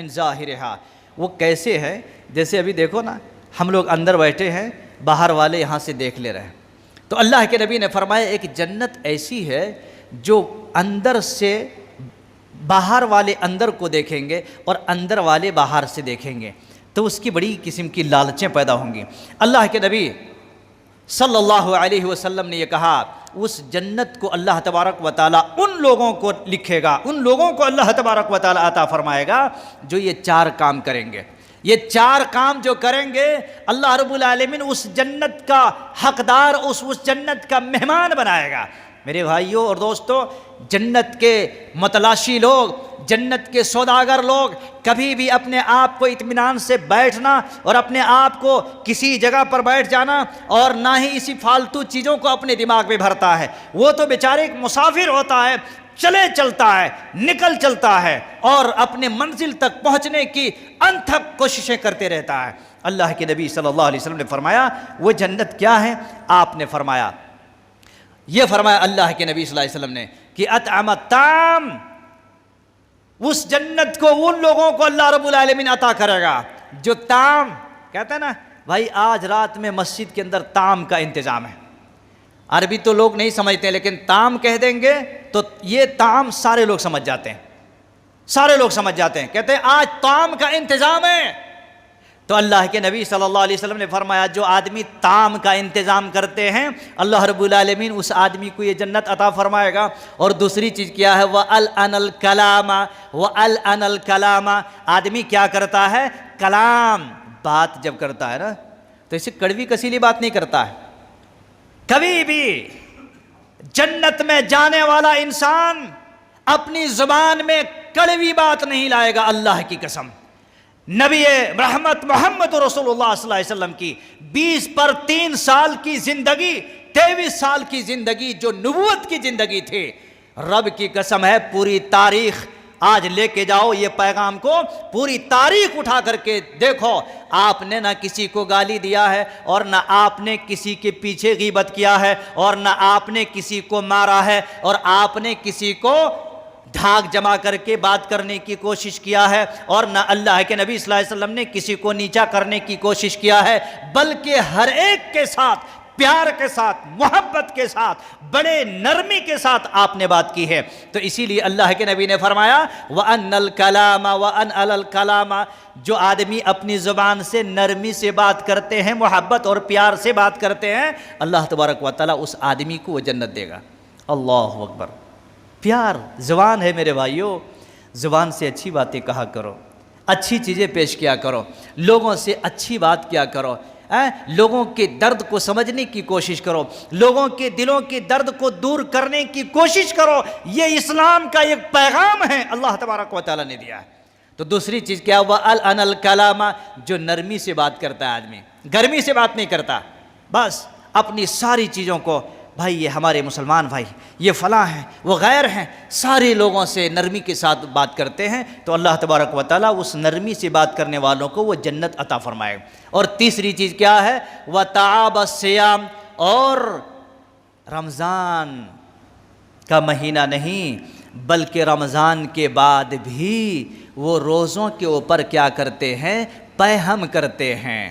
ظاہرہا، وہ کیسے ہے؟ جیسے ابھی دیکھو نا، ہم لوگ اندر بیٹھے ہیں، باہر والے یہاں سے دیکھ لے رہے ہیں۔ تو اللہ کے نبی نے فرمایا ایک جنت ایسی ہے جو اندر سے باہر والے اندر کو دیکھیں گے اور اندر والے باہر سے دیکھیں گے، تو اس کی بڑی قسم کی لالچیں پیدا ہوں گی۔ اللہ کے نبی صلی اللہ علیہ وسلم نے یہ کہا، اس جنت کو اللہ تبارک و تعالیٰ ان لوگوں کو لکھے گا، ان لوگوں کو اللہ تبارک و تعالیٰ عطا فرمائے گا جو یہ 4 کام کریں گے۔ یہ 4 کام جو کریں گے، اللہ رب العالمین اس جنت کا حقدار، اس جنت کا مہمان بنائے گا۔ میرے بھائیوں اور دوستوں، جنت کے متلاشی لوگ، جنت کے سوداگر لوگ کبھی بھی اپنے آپ کو اطمینان سے بیٹھنا اور اپنے آپ کو کسی جگہ پر بیٹھ جانا اور نہ ہی اسی فالتو چیزوں کو اپنے دماغ میں بھرتا ہے۔ وہ تو بیچارے ایک مسافر ہوتا ہے، چلتا ہے، نکل چلتا ہے اور اپنے منزل تک پہنچنے کی انتھک کوششیں کرتے رہتا ہے۔ اللہ کے نبی صلی اللہ علیہ وسلم نے فرمایا وہ جنت کیا ہے؟ آپ نے فرمایا، یہ فرمایا اللہ کے نبی صلی اللہ علیہ وسلم نے کہ اطعم الطعام، اس جنت کو ان لوگوں کو اللہ رب العالمین عطا کرے گا جو طعام کہتے ہیں نا بھائی، آج رات میں مسجد کے اندر طعام کا انتظام ہے۔ عربی تو لوگ نہیں سمجھتے، لیکن طعام کہہ دیں گے تو یہ طعام سارے لوگ سمجھ جاتے ہیں، سارے لوگ سمجھ جاتے ہیں، کہتے ہیں آج طعام کا انتظام ہے۔ تو اللہ کے نبی صلی اللہ علیہ وسلم نے فرمایا جو آدمی طعام کا انتظام کرتے ہیں اللہ رب العالمین اس آدمی کو یہ جنت عطا فرمائے گا۔ اور دوسری چیز کیا ہے؟ وَأَلْأَنَ الْكَلَامَ وَأَلْأَنَ الْكَلَامَ، آدمی کیا کرتا ہے؟ کلام، بات جب کرتا ہے نا تو اسے کڑوی کسیلی بات نہیں کرتا ہے۔ کبھی بھی جنت میں جانے والا انسان اپنی زبان میں کڑوی بات نہیں لائے گا، اللہ کی قسم۔ نبی رحمت محمد رسول اللہ صلی اللہ علیہ وسلم کی 20 پر 3 سال کی زندگی، 23 سال کی زندگی جو نبوت کی زندگی تھی، رب کی قسم ہے پوری تاریخ آج لے کے جاؤ یہ پیغام کو، پوری تاریخ اٹھا کر کے دیکھو، آپ نے نہ کسی کو گالی دیا ہے اور نہ آپ نے کسی کے پیچھے غیبت کیا ہے اور نہ آپ نے کسی کو مارا ہے اور آپ نے کسی کو دھاک جمع کر کے بات کرنے کی کوشش کیا ہے اور نہ اللہ کے نبی صلی اللہ علیہ وسلم نے کسی کو نیچا کرنے کی کوشش کیا ہے، بلکہ ہر ایک کے ساتھ پیار کے ساتھ، محبت کے ساتھ، بڑے نرمی کے ساتھ آپ نے بات کی ہے۔ تو اسی لیے اللہ کے نبی نے فرمایا وَأَنَّ الْكَلَامَ وَأَنْ الْكَلَامَ، جو آدمی اپنی زبان سے نرمی سے بات کرتے ہیں، محبت اور پیار سے بات کرتے ہیں، اللہ تبارک و تعالیٰ اس آدمی کو وہ جنت دے گا۔ اللہ اکبر۔ پیار زبان ہے میرے بھائیوں، زبان سے اچھی باتیں کہا کرو، اچھی چیزیں پیش کیا کرو، لوگوں سے اچھی بات کیا کرو، لوگوں کے درد کو سمجھنے کی کوشش کرو، لوگوں کے دلوں کے درد کو دور کرنے کی کوشش کرو۔ یہ اسلام کا ایک پیغام ہے، اللہ تبارک و تعالیٰ نے دیا ہے۔ تو دوسری چیز کیا ہوا؟ وَأَلْأَنَ الْكَلَامَ، جو نرمی سے بات کرتا ہے آدمی، گرمی سے بات نہیں کرتا، بس اپنی ساری چیزوں کو بھائی یہ ہمارے مسلمان بھائی یہ فلاں ہیں وہ غیر ہیں، سارے لوگوں سے نرمی کے ساتھ بات کرتے ہیں تو اللہ تبارک و تعالیٰ اس نرمی سے بات کرنے والوں کو وہ جنت عطا فرمائے۔ اور تیسری چیز کیا ہے؟ وَتَعَابَ الصِّيَامِ، اور رمضان کا مہینہ نہیں بلکہ رمضان کے بعد بھی وہ روزوں کے اوپر کیا کرتے ہیں؟ پیہم کرتے ہیں۔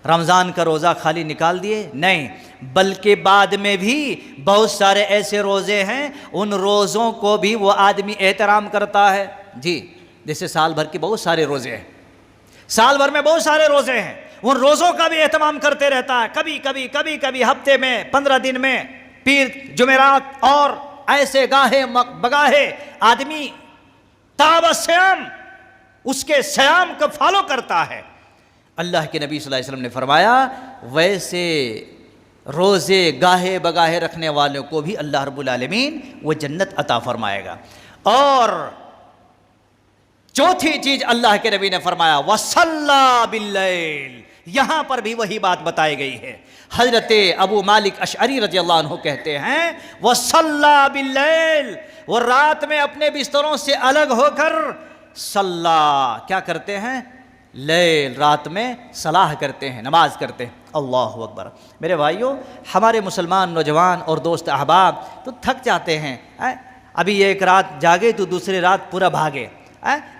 رمضان کا روزہ خالی نکال دیے نہیں، بلکہ بعد میں بھی بہت سارے ایسے روزے ہیں، ان روزوں کو بھی وہ آدمی احترام کرتا ہے۔ جی جیسے سال بھر کے بہت سارے روزے ہیں، سال بھر میں بہت سارے روزے ہیں، ان روزوں کا بھی اہتمام کرتے رہتا ہے، کبھی ہفتے میں 15 دن میں پیر جمعرات اور ایسے گاہے بگاہے آدمی تاب الصیام اس کے صیام کو فالو کرتا ہے۔ اللہ کے نبی صلی اللہ علیہ وسلم نے فرمایا ویسے روزے گاہے بگاہے رکھنے والوں کو بھی اللہ رب العالمین وہ جنت عطا فرمائے گا۔ اور چوتھی چیز اللہ کے نبی نے فرمایا وَصَلَّى بِاللَّيْلِ، یہاں پر بھی وہی بات بتائی گئی ہے۔ حضرت ابو مالک اشعری رضی اللہ عنہ کہتے ہیں وَصَلَّى بِاللَّيْلِ، وہ رات میں اپنے بستروں سے الگ ہو کر صلی کیا کرتے ہیں؟ لیل، رات میں صلاح کرتے ہیں، نماز کرتے ہیں۔ اللہ اکبر۔ میرے بھائیوں، ہمارے مسلمان نوجوان اور دوست احباب تو تھک جاتے ہیں، ابھی ایک رات جاگے تو دوسری رات پورا بھاگے،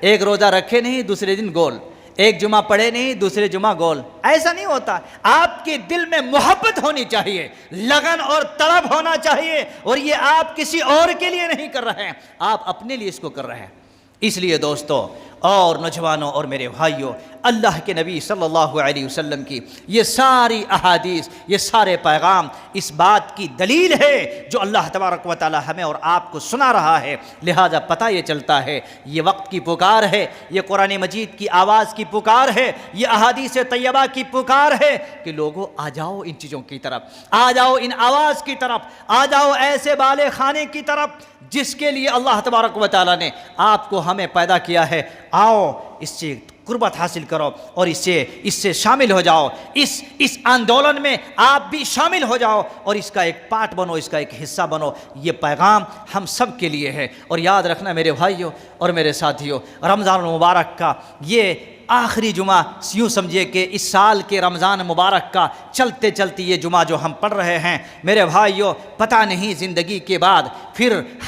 ایک روزہ رکھے نہیں دوسرے دن گول، ایک جمعہ پڑھے نہیں دوسرے جمعہ گول۔ ایسا نہیں ہوتا، آپ کے دل میں محبت ہونی چاہیے، لگن اور طلب ہونا چاہیے، اور یہ آپ کسی اور کے لیے نہیں کر رہے ہیں، آپ اپنے لیے اس کو کر رہے ہیں۔ اس لیے دوستو اور نوجوانوں اور میرے بھائیوں، اللہ کے نبی صلی اللہ علیہ وسلم کی یہ ساری احادیث، یہ سارے پیغام اس بات کی دلیل ہے جو اللہ تبارک و تعالی ہمیں اور آپ کو سنا رہا ہے۔ لہذا پتہ یہ چلتا ہے یہ وقت کی پکار ہے، یہ قرآن مجید کی آواز کی پکار ہے، یہ احادیث طیبہ کی پکار ہے کہ لوگوں آ جاؤ ان چیزوں کی طرف، آ جاؤ ان آواز کی طرف، آ جاؤ ایسے بالے خانے کی طرف جس کے لیے اللہ تبارک و تعالیٰ نے آپ کو ہمیں پیدا کیا ہے۔ آؤ اس سے قربت حاصل کرو اور اس سے شامل ہو جاؤ، اس آندولن میں آپ بھی شامل ہو جاؤ اور اس کا ایک پارٹ بنو، اس کا ایک حصہ بنو۔ یہ پیغام ہم سب کے لیے ہے۔ اور یاد رکھنا میرے بھائیوں اور میرے ساتھیوں، رمضان المبارک کا یہ آخری جمعہ، یوں سمجھیے کہ اس سال کے رمضان مبارک کا چلتے چلتے یہ جمعہ جو ہم پڑھ رہے ہیں، میرے بھائیوں پتہ نہیں زندگی کے بعد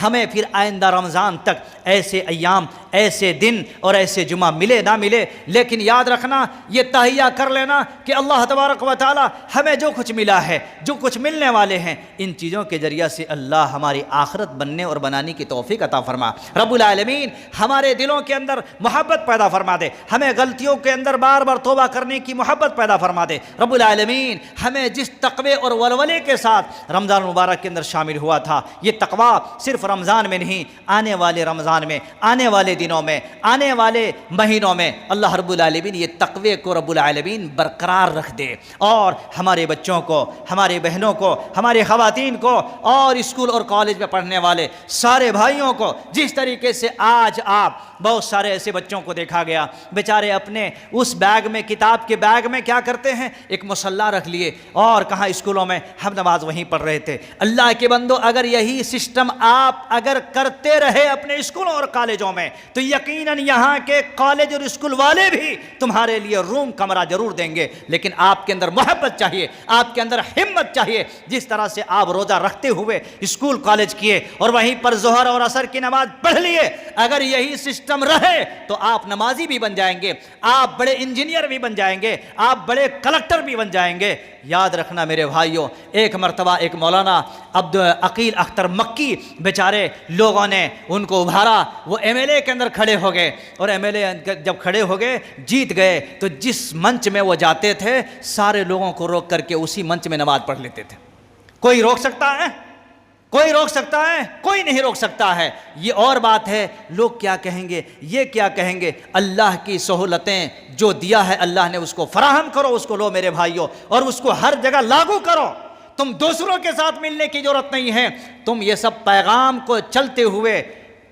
ہمیں آئندہ رمضان تک ایسے ایام، ایسے دن اور ایسے جمعہ ملے نہ ملے، لیکن یاد رکھنا، یہ تہیہ کر لینا کہ اللہ تبارک و تعالی ہمیں جو کچھ ملا ہے، جو کچھ ملنے والے ہیں، ان چیزوں کے ذریعہ سے اللہ ہماری آخرت بننے اور بنانے کی توفیق عطا فرما۔ رب العالمین ہمارے دلوں کے اندر محبت پیدا فرما دے، ہمیں غلطیوں کے اندر بار بار توبہ کرنے کی محبت پیدا فرما دے۔ رب العالمین ہمیں جس تقوی اور ولولے کے ساتھ رمضان المبارک کے اندر شامل ہوا تھا، یہ تقوی صرف رمضان میں نہیں، آنے والے رمضان میں، آنے والے دنوں میں، آنے والے مہینوں میں اللہ رب العالمین یہ تقوی کو رب العالمین برقرار رکھ دے، اور ہمارے بچوں کو، ہمارے بہنوں کو، ہمارے خواتین کو، اور اسکول اور کالج میں پڑھنے والے سارے بھائیوں کو، جس طریقے سے آج آپ بہت سارے ایسے بچوں کو دیکھا گیا بیچارے اپنے اس بیگ میں، کتاب کے بیگ میں کیا کرتے ہیں، ایک مصلی رکھ لیے، اور کہاں اسکولوں میں ہم نماز وہیں پڑھ رہے تھے۔ اللہ کے بندو، اگر یہی سسٹم آپ اگر کرتے رہے اپنے اسکولوں اور کالجوں میں تو یقیناً یہاں کے کالج اور اسکول والے بھی تمہارے لیے روم کمرہ ضرور دیں گے، لیکن آپ کے اندر محبت چاہیے، آپ کے اندر ہمت چاہیے۔ جس طرح سے آپ روزہ رکھتے ہوئے اسکول کالج کیے اور وہیں پر ظہر اور عصر کی نماز پڑھ لیے، اگر یہی سسٹم رہے تو آپ نمازی بھی بن جائیں گے، آپ بڑے انجینئر بھی بن جائیں گے، آپ بڑے کلکٹر بھی بن جائیں گے۔ یاد رکھنا میرے بھائیوں، ایک مرتبہ ایک مولانا عبد عقیل اختر مکی بیچارے لوگوں نے ان کو ابھارا، وہ ایم ایل اے کے اندر کھڑے ہو گئے، اور ایم ایل اے جب کھڑے ہو گئے، جیت گئے، تو جس منچ میں وہ جاتے تھے سارے لوگوں کو روک کر کے اسی منچ میں نماز پڑھ لیتے تھے۔ کوئی روک سکتا ہے؟ کوئی روک سکتا ہے؟ کوئی نہیں روک سکتا ہے۔ یہ اور بات ہے، لوگ کیا کہیں گے، یہ کیا کہیں گے۔ اللہ کی سہولتیں جو دیا ہے اللہ نے، اس کو فراہم کرو، اس کو لو میرے بھائیوں، اور اس کو ہر جگہ لاگو کرو۔ تم دوسروں کے ساتھ ملنے کی ضرورت نہیں ہے، تم یہ سب پیغام کو چلتے ہوئے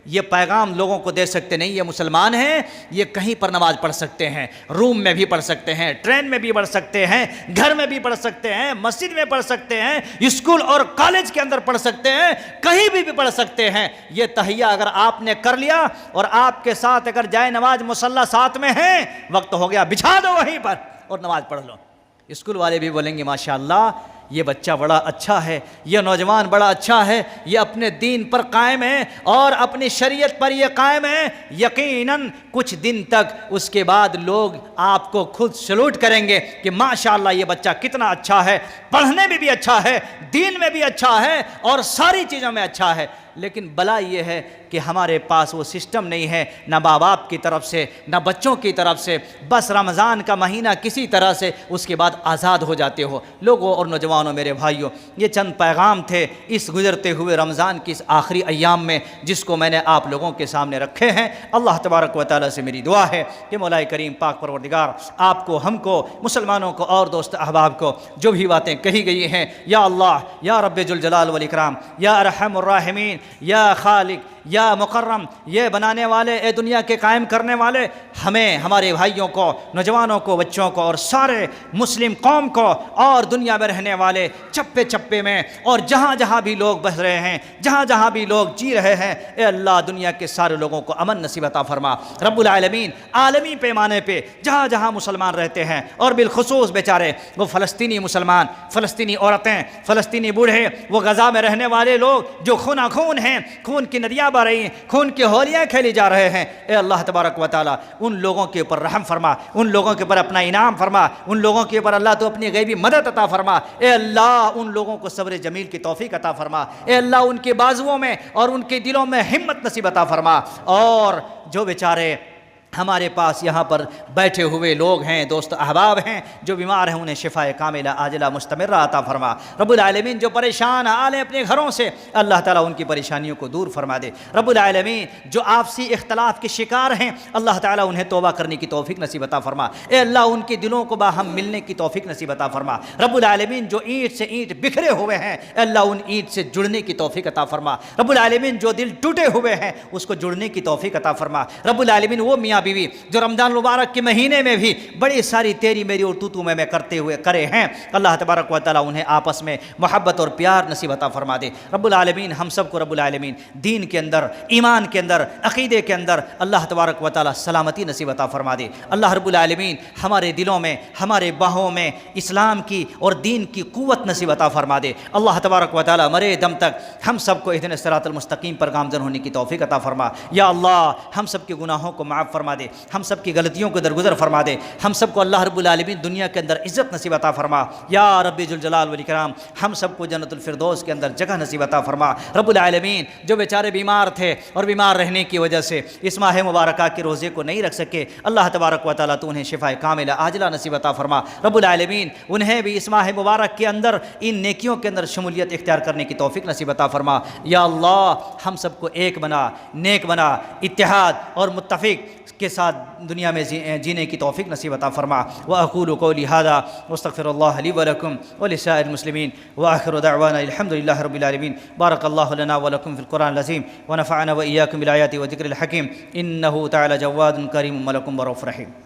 یہ پیغام لوگوں کو دے سکتے نہیں یہ مسلمان ہیں، یہ کہیں پر نماز پڑھ سکتے ہیں، روم میں بھی پڑھ سکتے ہیں، ٹرین میں بھی پڑھ سکتے ہیں، گھر میں بھی پڑھ سکتے ہیں، مسجد میں پڑھ سکتے ہیں، اسکول اور کالج کے اندر پڑھ سکتے ہیں، کہیں بھی پڑھ سکتے ہیں۔ یہ تحیہ اگر آپ نے کر لیا اور آپ کے ساتھ اگر جائے نماز مصلی ساتھ میں ہیں، وقت ہو گیا، بچھا دو وہیں پر اور نماز پڑھ لو۔ اسکول والے بھی بولیں گے ماشاءاللہ یہ بچہ بڑا اچھا ہے، یہ نوجوان بڑا اچھا ہے، یہ اپنے دین پر قائم ہے اور اپنی شریعت پر یہ قائم ہے، یقیناً کچھ دن تک اس کے بعد لوگ آپ کو خود سلوٹ کریں گے کہ ماشاءاللہ یہ بچہ کتنا اچھا ہے، پڑھنے میں بھی اچھا ہے، دین میں بھی اچھا ہے اور ساری چیزوں میں اچھا ہے۔ لیکن بلا یہ ہے کہ ہمارے پاس وہ سسٹم نہیں ہے، نہ ماں باپ کی طرف سے نہ بچوں کی طرف سے، بس رمضان کا مہینہ کسی طرح سے اس کے بعد آزاد ہو جاتے ہو۔ لوگوں اور نوجوانوں میرے بھائیوں، یہ چند پیغام تھے اس گزرتے ہوئے رمضان کی اس آخری ایام میں جس کو میں نے آپ لوگوں کے سامنے رکھے ہیں۔ اللہ تبارک و تعالیٰ سے میری دعا ہے کہ مولا کریم پاک پروردگار آپ کو، ہم کو، مسلمانوں کو اور دوست احباب کو جو بھی باتیں کہی گئی ہیں، یا اللہ یا رب ذوالجلال والاکرام یا ارحم الراحمین یا خالق یا مکرم، یہ بنانے والے، اے دنیا کے قائم کرنے والے، ہمیں، ہمارے بھائیوں کو، نوجوانوں کو، بچوں کو اور سارے مسلم قوم کو اور دنیا میں رہنے والے چپے چپے میں اور جہاں جہاں بھی لوگ بس رہے ہیں، جہاں جہاں بھی لوگ جی رہے ہیں، اے اللہ دنیا کے سارے لوگوں کو امن نصیب عطا فرما رب العالمین۔ عالمی پیمانے پہ جہاں جہاں مسلمان رہتے ہیں اور بالخصوص بیچارے وہ فلسطینی مسلمان، فلسطینی عورتیں، فلسطینی بوڑھے، وہ غزہ میں رہنے والے لوگ جو خون خون ہیں، خون کی ندیاں بہ رہی ہیں، خون کی ہولیاں کھیلی جا رہے ہیں، اے اللہ تبارک و تعالی ان لوگوں کے اوپر رحم فرما، ان لوگوں کے اوپر اپنا انعام فرما، ان لوگوں کے اوپر اللہ تو اپنی غیبی مدد عطا فرما، اے اللہ ان لوگوں کو صبر جمیل کی توفیق عطا فرما، اے اللہ ان کے بازوؤں میں اور ان کے دلوں میں ہمت نصیب عطا فرما، اور جو بیچارے ہمارے پاس یہاں پر بیٹھے ہوئے لوگ ہیں، دوست احباب ہیں جو بیمار ہیں، انہیں شفاء کاملہ عاجلہ مستمرہ عطا فرما رب العالمین۔ جو پریشان حال ہیں اپنے گھروں سے، اللہ تعالیٰ ان کی پریشانیوں کو دور فرما دے رب العالمین۔ جو آپسی اختلاف کے شکار ہیں، اللہ تعالیٰ انہیں توبہ کرنے کی توفیق نصیب عطا فرما، اے اللہ ان کے دلوں کو باہم ملنے کی توفیق نصیب عطا فرما رب العالمین۔ جو اینٹ سے اینٹ بکھرے ہوئے ہیں، اے اللہ ان اینٹ سے جڑنے کی توفیق عطا فرما رب العالمین۔ جو دل ٹوٹے ہوئے ہیں اس کو جڑنے کی توفیق عطا فرما رب العالمین۔ وہ میاں بیوی جو رمضان المبارک کے مہینے میں بھی بڑی ساری تیری میری اور تو میں کرتے ہوئے کرے ہیں، اللہ تبارک و تعالیٰ انہیں آپس میں محبت اور پیار نصیب عطا فرما دے رب العالمین۔ ہم سب کو رب العالمین دین کے اندر، ایمان کے اندر، عقیدے کے اندر اللہ تبارک و تعالیٰ سلامتی نصیب عطا فرما دے اللہ رب العالمین۔ ہمارے دلوں میں، ہمارے باہوں میں اسلام کی اور دین کی قوت نصیب عطا فرما دے اللہ تبارک و تعالیٰ۔ مرے دم تک ہم سب کو اہدنا الصراط المستقیم پر گامزن ہونے کی توفیق عطا فرما یا اللہ۔ ہم سب کے گناہوں کو معاف فرما دے، ہم سب کی غلطیوں کو درگزر فرما دے، ہم سب کو اللہ رب العالمین دنیا کے اندر عزت نصیب عطا فرما یا رب ذوالجلال والاکرام۔ ہم سب کو جنت الفردوس کے اندر جگہ نصیب عطا فرما رب العالمین۔ جو بیچارے بیمار تھے اور بیمار رہنے کی وجہ سے اس ماہ مبارکہ کے روزے کو نہیں رکھ سکے، اللہ تبارک و تعالیٰ تو انہیں شفاء کاملہ عاجلہ نصیب عطا فرما رب العالمین۔ انہیں بھی اس ماہ مبارک کے اندر ان نیکیوں کے اندر شمولیت اختیار کرنے کی توفیق نصیب عطا فرما یا اللہ۔ ہم سب کو ایک بنا، نیک بنا، اتحاد اور متفق کے ساتھ دنیا میں جینے کی توفیق نصیب عطا فرما۔ وأقول قولي هذا واستغفر الله لي ولكم ولسائر المسلمين وآخر دعوانا الحمد لله رب العالمين۔ بارك الله لنا ولكم في القرآن العظيم ونفعنا وإياكم بالآيات وذكر الحكيم، إنه تعالى جواد كريم ملك ورؤوف رحيم۔